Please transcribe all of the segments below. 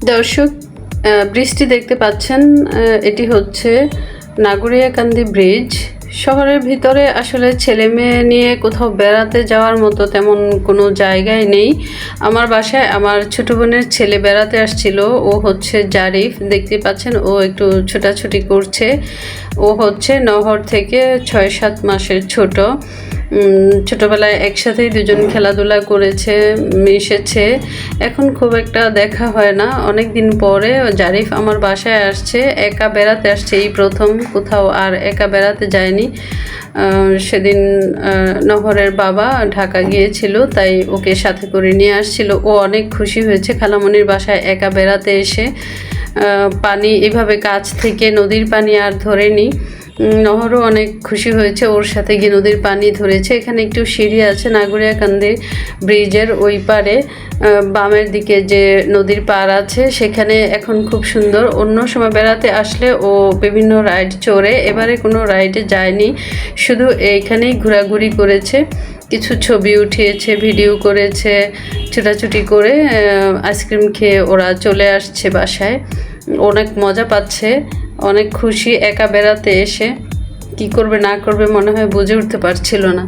দর্শক, ব্রিজটি দেখতে পাচ্ছেন, এটি হচ্ছে নাগরিয়াকান্দি ব্রিজ। শহরের ভিতরে আসলে ছেলে মেয়ে নিয়ে কোথাও বেড়াতে যাওয়ার মতো তেমন কোনো জায়গায় নেই। আমার বাসায় আমার ছোট বোনের ছেলে বেড়াতে আসছিল। ও হচ্ছে জারিফ, দেখতে পাচ্ছেন ও একটু ছোটাছুটি করছে। ও হচ্ছে নহর থেকে 6-7 মাসের ছোট। ছোটবেলায় একসাথেই দুজন খেলাধুলা করেছে, মিশেছে। এখন খুব একটা দেখা হয় না, অনেক দিন পরে জারিফ আমার বাসায় আসছে। একা বেড়াতে আসছে, এই প্রথম, কোথাও আর একা বেড়াতে যায়নি। সেদিন নহরের বাবা ঢাকা গিয়েছিল, তাই ওকে সাথে করে নিয়ে আসছিল। ও অনেক খুশি হয়েছে খালামণির বাসায় একা বেড়াতে এসে। পানি এভাবে কাছ থেকে নদীর পানি আর ধরেনি। নহরও অনেক খুশি হয়েছে, ওর সাথে গিয়ে নদীর পানি ধরেছে। এখানে একটু সিঁড়ি আছে নাগরিয়াকান্দি ব্রিজের ওই পারে। বামের দিকে যে নদীর পাড় আছে সেখানে এখন খুব সুন্দর। অন্য সময় বেড়াতে আসলে ও বিভিন্ন রাইড চড়ে, এবারে কোনো রাইডে যায়নি, শুধু এইখানেই ঘোরাঘুরি করেছে। কিছু ছবি উঠিয়েছে, ভিডিও করেছে, ছোটাছুটি করে আইসক্রিম খেয়ে ওরা চলে আসছে বাসায়। অনেক মজা পাচ্ছে, অনেক খুশি একা বেড়াতে এসে। কি করবে না করবে মনে হয় বুঝে উঠতে পারছিল না।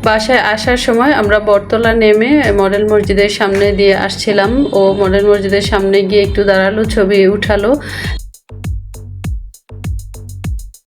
বাসায় আসার সময় আমরা বটতলা নেমে মডেল মসজিদের সামনে দিয়ে আসছিলাম। ও মডেল মসজিদের সামনে গিয়ে একটু দাঁড়ালো, ছবি উঠালো।